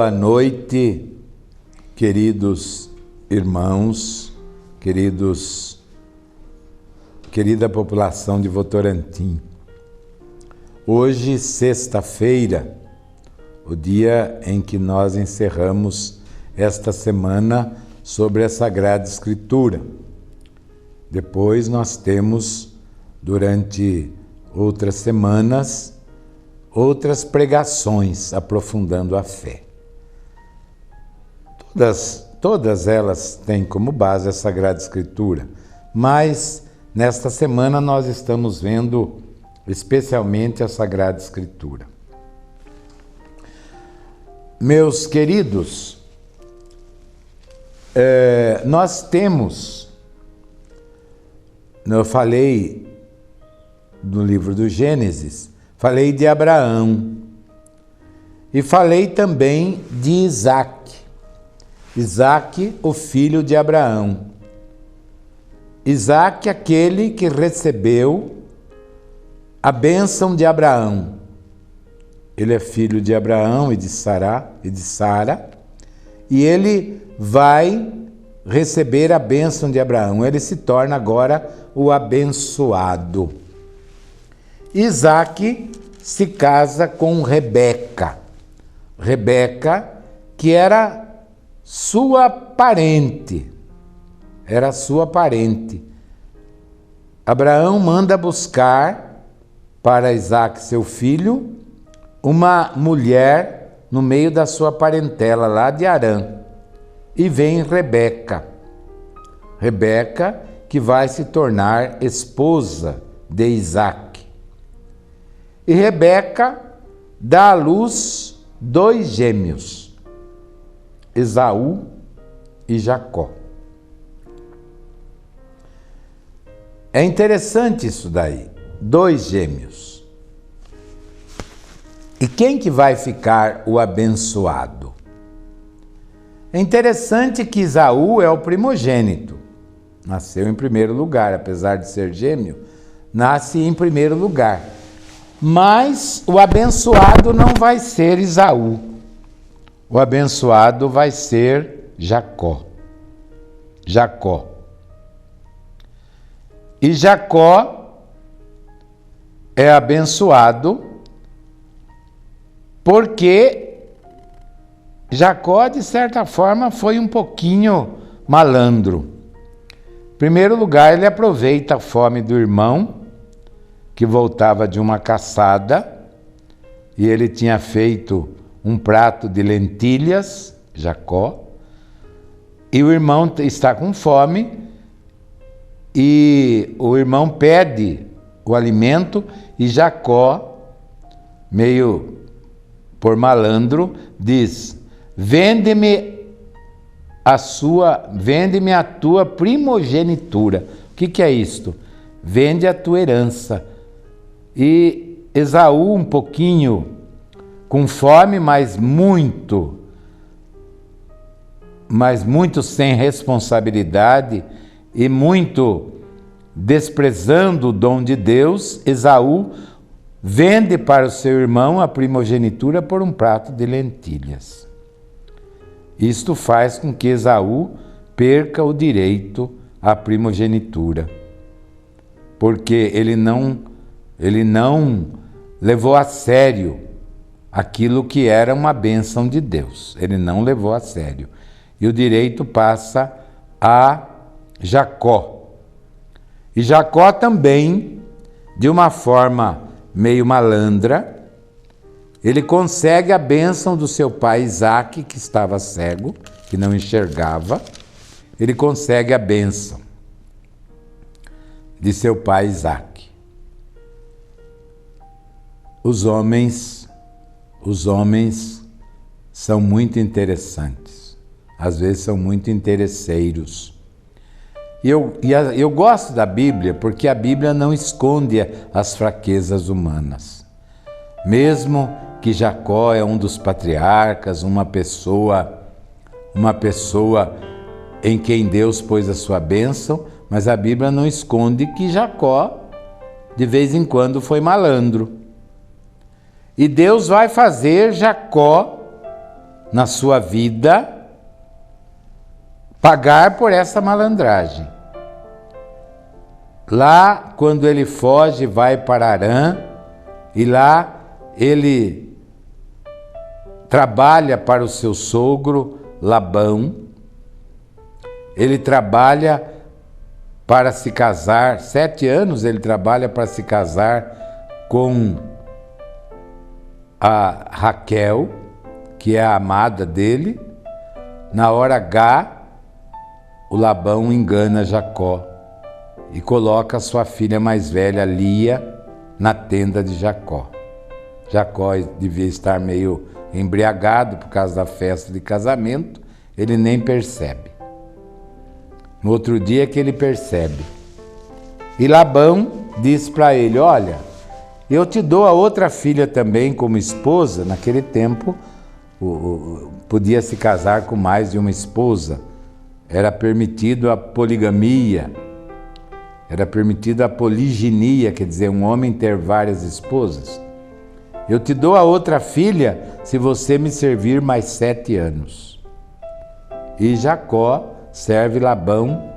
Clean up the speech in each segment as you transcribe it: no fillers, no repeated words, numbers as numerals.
Boa noite, queridos irmãos, querida população de Votorantim. Hoje, sexta-feira, o dia em que nós encerramos esta semana sobre a Sagrada Escritura. Depois nós temos, durante outras semanas, outras pregações aprofundando a fé. Todas elas têm como base a Sagrada Escritura, mas nesta semana nós estamos vendo especialmente a Sagrada Escritura. Meus queridos, nós temos, eu falei do livro do Gênesis, falei de Abraão e falei também de Isaac. Isaac, o filho de Abraão. Isaac, aquele que recebeu a bênção de Abraão. Ele é filho de Abraão e de Sara, e ele vai receber a bênção de Abraão. Ele se torna agora o abençoado. Isaac se casa com Rebeca. Rebeca, que era sua parente. Abraão manda buscar para Isaac, seu filho, uma mulher no meio da sua parentela, lá de Harã. E vem Rebeca. Rebeca, que vai se tornar esposa de Isaac. E Rebeca dá à luz 2 gêmeos, Esaú e Jacó. É interessante isso daí, 2 gêmeos. E quem que vai ficar o abençoado? É interessante que Esaú é o primogênito, nasceu em primeiro lugar, apesar de ser gêmeo, nasce em primeiro lugar. Mas o abençoado não vai ser Esaú, o abençoado vai ser Jacó. E Jacó é abençoado porque Jacó, de certa forma, foi um pouquinho malandro. Em primeiro lugar, ele aproveita a fome do irmão, que voltava de uma caçada, e ele tinha feito um prato de lentilhas, Jacó, e o irmão está com fome, e o irmão pede o alimento, e Jacó, meio por malandro, diz: vende-me a tua primogenitura. O que é isto? Vende a tua herança. E Esaú, um pouquinho com fome, mas muito sem responsabilidade e muito desprezando o dom de Deus, Esaú vende para o seu irmão a primogenitura por um prato de lentilhas. Isto faz com que Esaú perca o direito à primogenitura, porque ele não levou a sério aquilo que era uma bênção de Deus. Ele não levou a sério. E o direito passa a Jacó. E Jacó também, de uma forma meio malandra, ele consegue a bênção do seu pai Isaac, que estava cego, que não enxergava. Ele consegue a bênção de seu pai Isaac. Os homens são muito interessantes, às vezes são muito interesseiros. E eu gosto da Bíblia porque a Bíblia não esconde as fraquezas humanas. Mesmo que Jacó é um dos patriarcas, uma pessoa em quem Deus pôs a sua bênção, mas a Bíblia não esconde que Jacó, de vez em quando, foi malandro. E Deus vai fazer Jacó na sua vida pagar por essa malandragem. Lá, quando ele foge, vai para Harã, e lá ele trabalha para o seu sogro Labão. Ele trabalha para se casar, 7 anos ele trabalha para se casar com a Raquel, que é a amada dele. Na hora H, o Labão engana Jacó e coloca a sua filha mais velha, Lia, na tenda de Jacó. Jacó devia estar meio embriagado por causa da festa de casamento, ele nem percebe. No outro dia que ele percebe. E Labão diz para ele: olha, eu te dou a outra filha também como esposa. Naquele tempo, podia se casar com mais de uma esposa. Era permitido a poligamia, era permitido a poliginia, quer dizer, um homem ter várias esposas. Eu te dou a outra filha se você me servir mais 7 anos. E Jacó serve Labão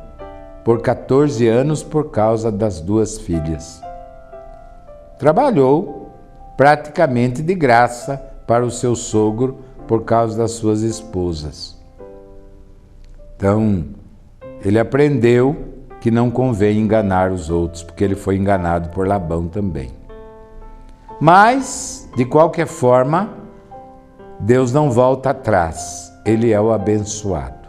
por 14 anos por causa das 2 filhas. Trabalhou praticamente de graça para o seu sogro por causa das suas esposas. Então, ele aprendeu que não convém enganar os outros, porque ele foi enganado por Labão também. Mas, de qualquer forma, Deus não volta atrás, ele é o abençoado.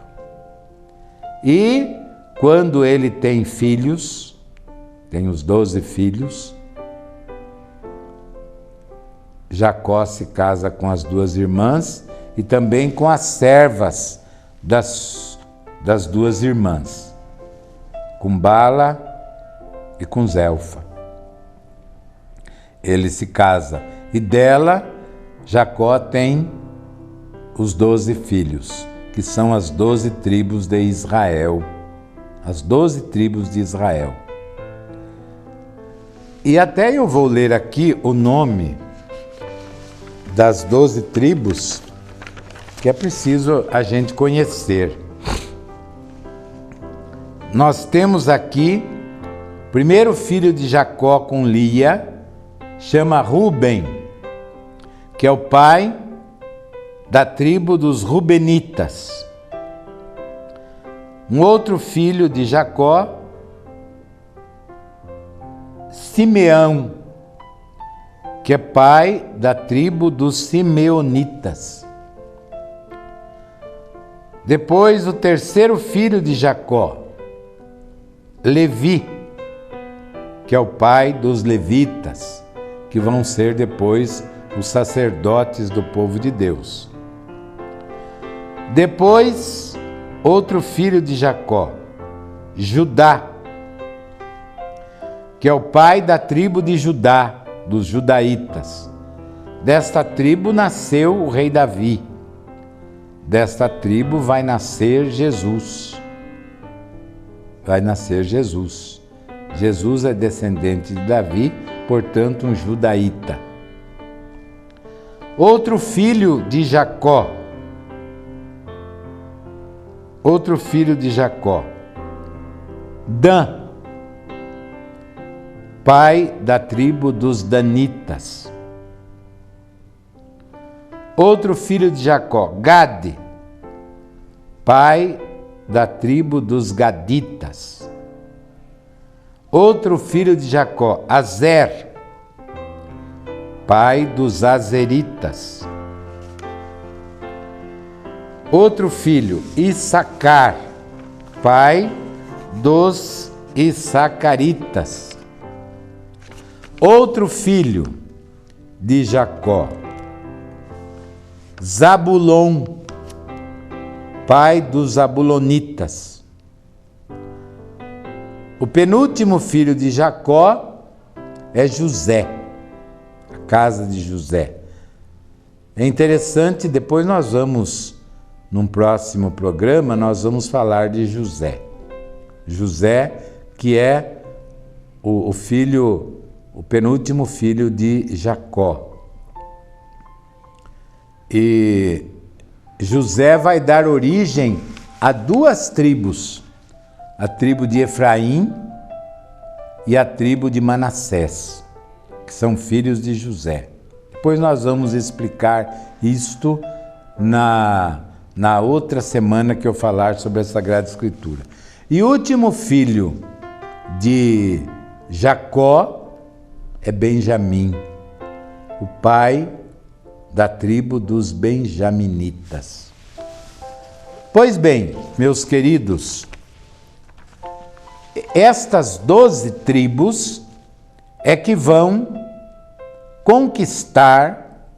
E quando ele tem filhos, tem os 12 filhos, Jacó se casa com as 2 irmãs e também com as servas das 2 irmãs, com Bala e com Zelfa. Ele se casa e dela Jacó tem os 12 filhos, que são as 12 tribos de Israel, as 12 tribos de Israel. E até eu vou ler aqui o nome das 12 tribos, que é preciso a gente conhecer. Nós temos aqui, o primeiro filho de Jacó com Lia, chama Ruben, que é o pai da tribo dos Rubenitas. Um outro filho de Jacó, Simeão, que é pai da tribo dos Simeonitas. Depois, o terceiro filho de Jacó, Levi, que é o pai dos levitas, que vão ser depois os sacerdotes do povo de Deus. Depois, outro filho de Jacó, Judá, que é o pai da tribo de Judá, dos judaítas. Desta tribo nasceu o rei Davi. Desta tribo vai nascer Jesus. Vai nascer Jesus. Jesus é descendente de Davi, portanto um judaíta. Outro filho de Jacó. Outro filho de Jacó, Dan, pai da tribo dos Danitas. Outro filho de Jacó, Gade, pai da tribo dos Gaditas. Outro filho de Jacó, Azer, pai dos Azeritas. Outro filho, Issacar, pai dos Issacaritas. Outro filho de Jacó, Zabulon, pai dos Zabulonitas. O penúltimo filho de Jacó é José, a casa de José. É interessante, depois nós vamos, num próximo programa, nós vamos falar de José. José, que é o filho, o penúltimo filho de Jacó. E José vai dar origem a duas tribos, a tribo de Efraim e a tribo de Manassés, que são filhos de José. Depois nós vamos explicar isto na outra semana que eu falar sobre a Sagrada Escritura. E o último filho de Jacó é Benjamim, o pai da tribo dos benjaminitas. Pois bem, meus queridos, estas 12 tribos é que vão conquistar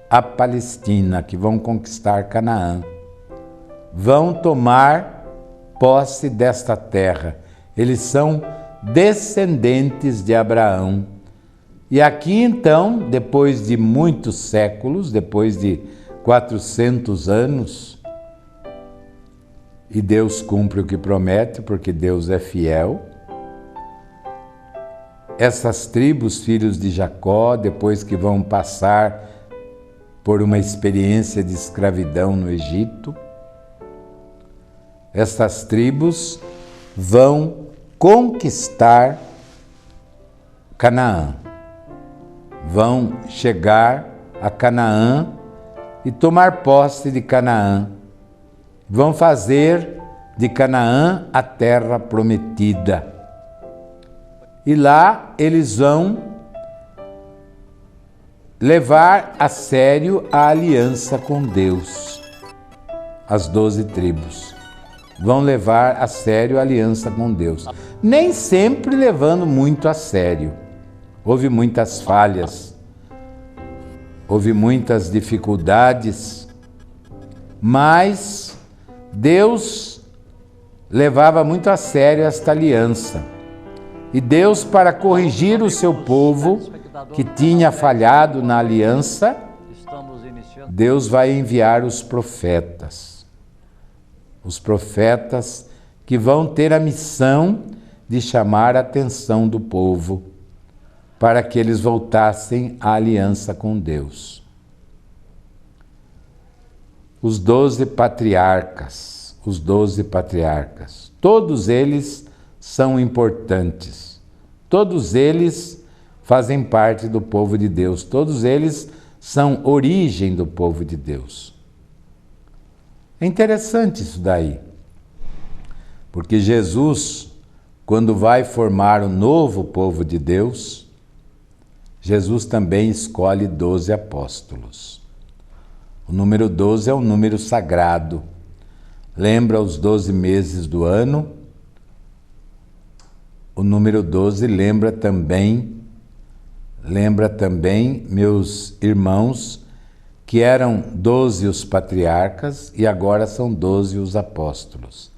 a Palestina, que vão conquistar Canaã, vão tomar posse desta terra. Eles são descendentes de Abraão. E aqui então, depois de muitos séculos, depois de 400 anos, e Deus cumpre o que promete, porque Deus é fiel, essas tribos, filhos de Jacó, depois que vão passar por uma experiência de escravidão no Egito, essas tribos vão conquistar Canaã. Vão chegar a Canaã e tomar posse de Canaã. Vão fazer de Canaã a terra prometida. E lá eles vão levar a sério a aliança com Deus. As 12 tribos vão levar a sério a aliança com Deus. Nem sempre levando muito a sério. Houve muitas falhas, houve muitas dificuldades, mas Deus levava muito a sério esta aliança. E Deus, para corrigir o seu povo que tinha falhado na aliança, Deus vai enviar os profetas. Os profetas que vão ter a missão de chamar a atenção do povo para que eles voltassem à aliança com Deus. Os 12 patriarcas, todos eles são importantes, todos eles fazem parte do povo de Deus, todos eles são origem do povo de Deus. É interessante isso daí, porque Jesus, quando vai formar o novo povo de Deus, Jesus também escolhe 12 apóstolos. O número 12 é um número sagrado. Lembra os 12 meses do ano? O número 12 lembra também, meus irmãos, que eram 12 os patriarcas e agora são 12 os apóstolos.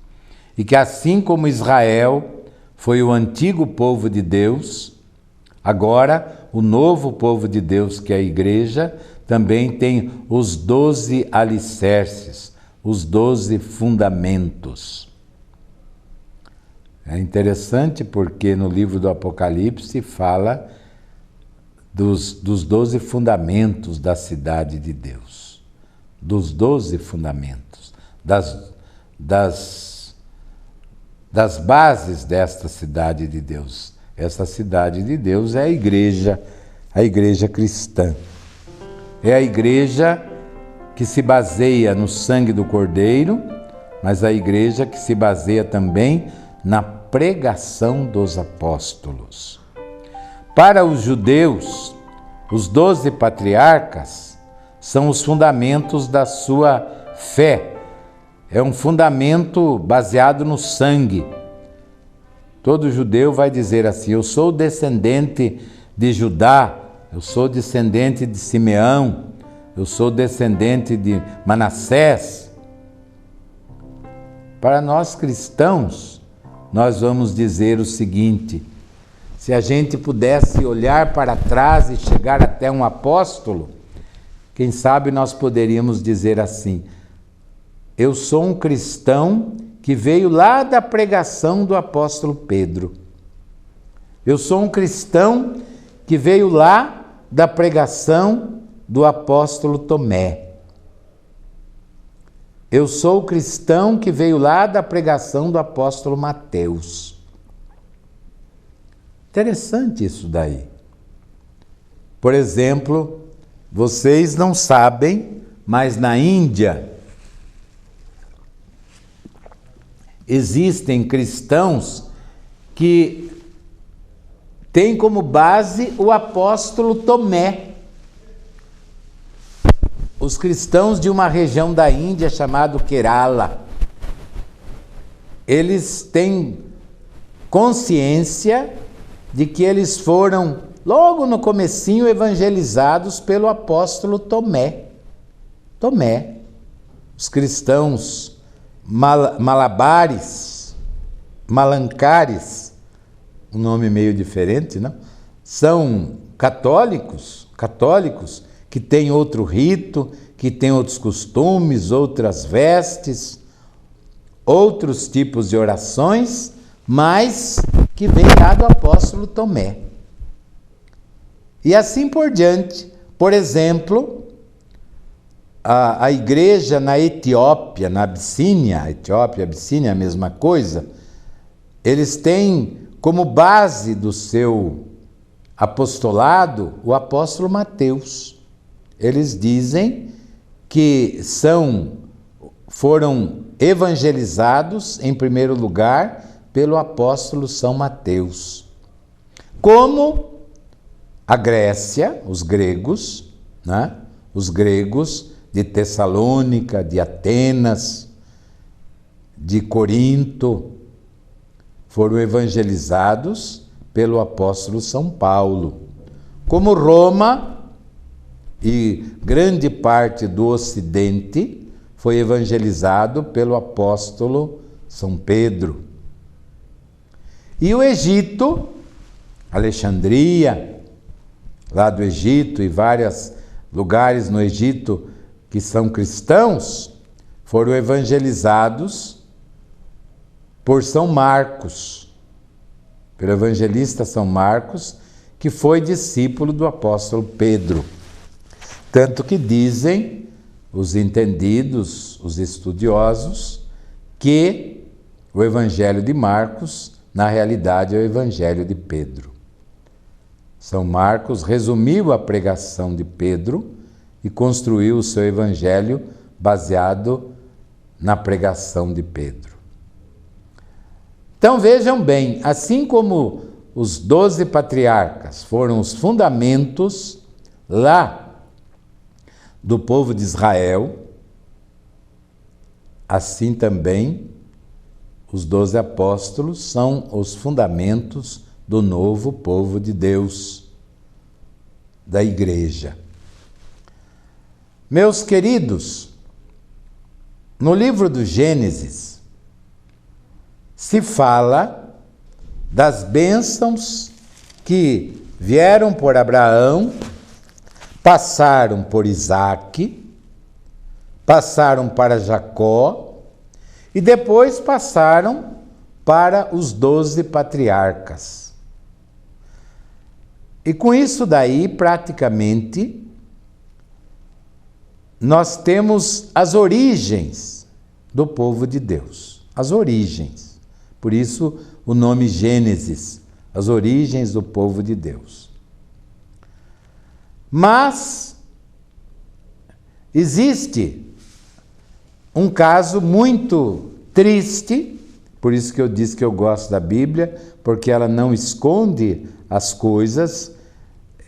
E que assim como Israel foi o antigo povo de Deus, agora o novo povo de Deus, que é a igreja, também tem os 12 alicerces, os 12 fundamentos. É interessante porque no livro do Apocalipse fala dos 12 fundamentos da cidade de Deus. Dos 12 fundamentos, das bases desta cidade de Deus. Essa cidade de Deus é a igreja cristã. É a igreja que se baseia no sangue do Cordeiro, mas a igreja que se baseia também na pregação dos apóstolos. Para os judeus, os 12 patriarcas são os fundamentos da sua fé. É um fundamento baseado no sangue. Todo judeu vai dizer assim: eu sou descendente de Judá, eu sou descendente de Simeão, eu sou descendente de Manassés. Para nós cristãos, nós vamos dizer o seguinte: se a gente pudesse olhar para trás e chegar até um apóstolo, quem sabe nós poderíamos dizer assim: eu sou um cristão que veio lá da pregação do apóstolo Pedro. Eu sou um cristão que veio lá da pregação do apóstolo Tomé. Eu sou o cristão que veio lá da pregação do apóstolo Mateus. Interessante isso daí. Por exemplo, vocês não sabem, mas na Índia existem cristãos que têm como base o apóstolo Tomé. Os cristãos de uma região da Índia chamada Kerala, eles têm consciência de que eles foram, logo no comecinho, evangelizados pelo apóstolo Tomé. Tomé. Os cristãos malabares, malancares, um nome meio diferente, não? São católicos que têm outro rito, que têm outros costumes, outras vestes, outros tipos de orações, mas que vem lá do apóstolo Tomé. E assim por diante. Por exemplo, a igreja na Etiópia, na Abissínia, Etiópia e Abissínia é a mesma coisa, eles têm como base do seu apostolado o apóstolo Mateus. Eles dizem que foram evangelizados, em primeiro lugar, pelo apóstolo São Mateus. Como a Grécia, os gregos, né? Os gregos de Tessalônica, de Atenas, de Corinto, foram evangelizados pelo apóstolo São Paulo. Como Roma e grande parte do Ocidente foi evangelizado pelo apóstolo São Pedro. E o Egito, Alexandria, lá do Egito, e vários lugares no Egito que são cristãos, foram evangelizados por São Marcos, pelo evangelista São Marcos, que foi discípulo do apóstolo Pedro. Tanto que dizem os entendidos, os estudiosos, que o Evangelho de Marcos, na realidade, é o Evangelho de Pedro. São Marcos resumiu a pregação de Pedro e construiu o seu Evangelho baseado na pregação de Pedro. Então vejam bem, assim como os 12 patriarcas foram os fundamentos lá do povo de Israel, assim também os 12 apóstolos são os fundamentos do novo povo de Deus, da igreja. Meus queridos, no livro do Gênesis se fala das bênçãos que vieram por Abraão, passaram por Isaque, passaram para Jacó e depois passaram para os 12 patriarcas. E com isso daí, praticamente, nós temos as origens do povo de Deus. As origens. Por isso o nome Gênesis, as origens do povo de Deus. Mas existe um caso muito triste, por isso que eu disse que eu gosto da Bíblia, porque ela não esconde as coisas,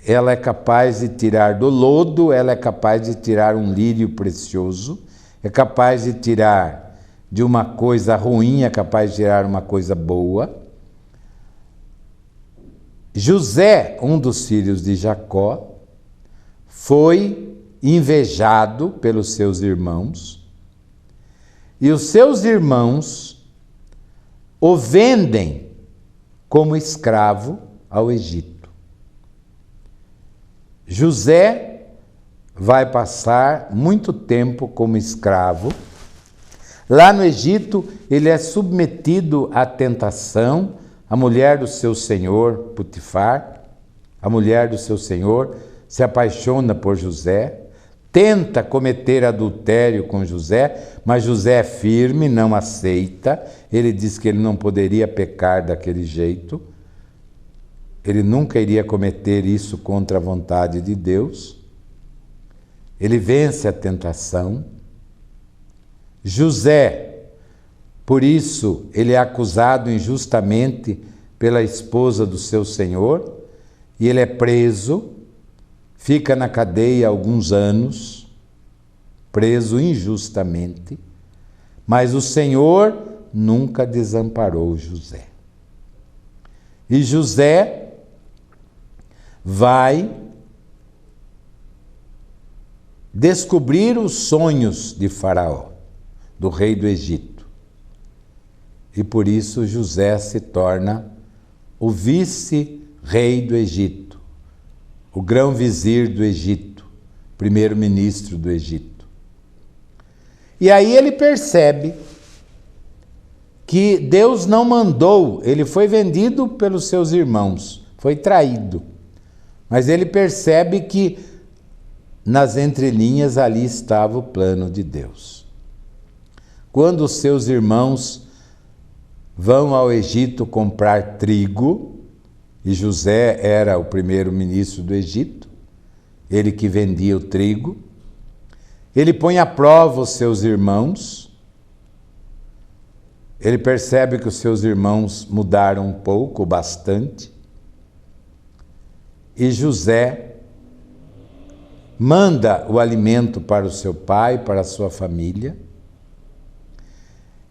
ela é capaz de tirar do lodo, ela é capaz de tirar um lírio precioso, é capaz de tirar de uma coisa ruim, é capaz de tirar uma coisa boa. José, um dos filhos de Jacó, foi invejado pelos seus irmãos, e os seus irmãos o vendem como escravo ao Egito. José vai passar muito tempo como escravo. Lá no Egito, ele é submetido à tentação. A mulher do seu senhor, Potifar, a mulher do seu senhor, se apaixona por José, tenta cometer adultério com José, mas José é firme, não aceita. Ele diz que ele não poderia pecar daquele jeito. Ele nunca iria cometer isso contra a vontade de Deus. Ele vence a tentação. José, por isso, ele é acusado injustamente pela esposa do seu senhor, e ele é preso, fica na cadeia alguns anos, preso injustamente, mas o Senhor nunca desamparou José. E José vai descobrir os sonhos de Faraó, do rei do Egito. E por isso José se torna o vice-rei do Egito, o grão-vizir do Egito, primeiro-ministro do Egito. E aí ele percebe que Deus não mandou, ele foi vendido pelos seus irmãos, foi traído. Mas ele percebe que nas entrelinhas ali estava o plano de Deus. Quando os seus irmãos vão ao Egito comprar trigo, e José era o primeiro-ministro do Egito, ele que vendia o trigo, ele põe à prova os seus irmãos, ele percebe que os seus irmãos mudaram um pouco, bastante, e José manda o alimento para o seu pai, para a sua família,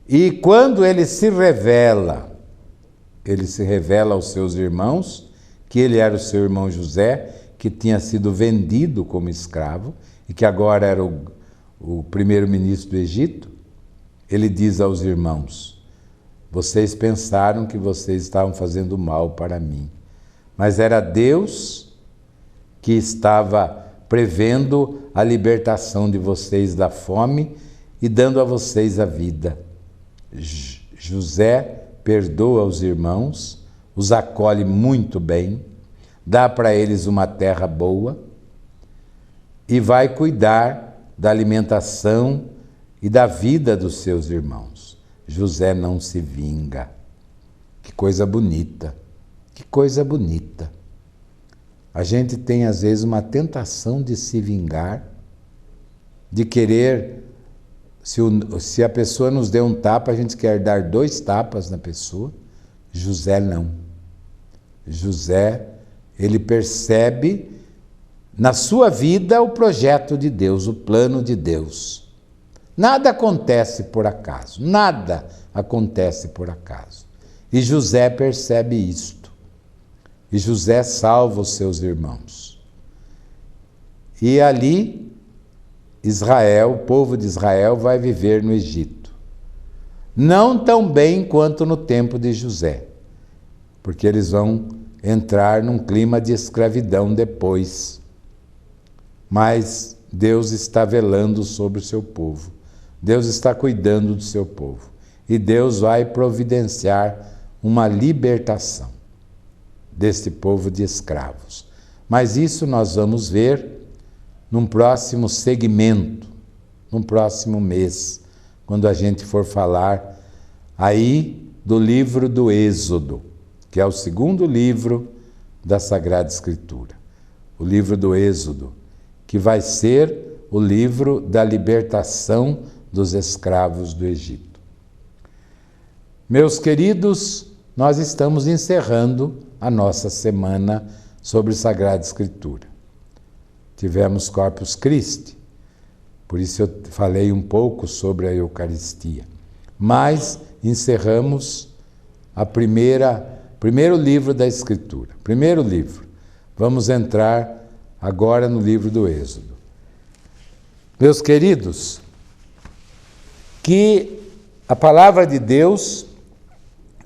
e quando ele se revela aos seus irmãos que ele era o seu irmão José, que tinha sido vendido como escravo e que agora era o primeiro-ministro do Egito. Ele diz aos irmãos: vocês pensaram que vocês estavam fazendo mal para mim, mas era Deus que estava prevendo a libertação de vocês da fome e dando a vocês a vida. José perdoa os irmãos, os acolhe muito bem, dá para eles uma terra boa e vai cuidar da alimentação e da vida dos seus irmãos. José não se vinga. Que coisa bonita, que coisa bonita. A gente tem às vezes uma tentação de se vingar, de querer, se a pessoa nos deu um tapa, a gente quer dar 2 tapas na pessoa. José não. José, ele percebe na sua vida o projeto de Deus, o plano de Deus. Nada acontece por acaso, nada acontece por acaso. E José percebe isto. E José salva os seus irmãos. E ali, Israel, o povo de Israel, vai viver no Egito. Não tão bem quanto no tempo de José, porque eles vão entrar num clima de escravidão depois. Mas Deus está velando sobre o seu povo. Deus está cuidando do seu povo. E Deus vai providenciar uma libertação deste povo de escravos. Mas isso nós vamos ver num próximo segmento, num próximo mês, quando a gente for falar aí do livro do Êxodo, que é o segundo livro da Sagrada Escritura. O livro do Êxodo, que vai ser o livro da libertação dos escravos do Egito. Meus queridos, nós estamos encerrando a nossa semana sobre Sagrada Escritura. Tivemos Corpus Christi, por isso eu falei um pouco sobre a Eucaristia. Mas encerramos primeiro livro da Escritura. Primeiro livro. Vamos entrar agora no livro do Êxodo. Meus queridos, que a palavra de Deus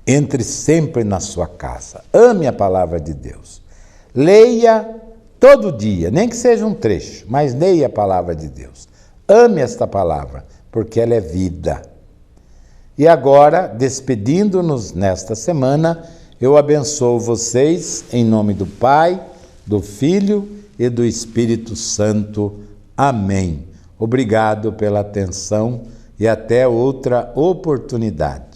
entre sempre na sua casa. Ame a palavra de Deus. Leia todo dia, nem que seja um trecho, mas leia a palavra de Deus. Ame esta palavra, porque ela é vida. E agora, despedindo-nos nesta semana, eu abençoo vocês em nome do Pai, do Filho e do Espírito Santo. Amém. Obrigado pela atenção e até outra oportunidade.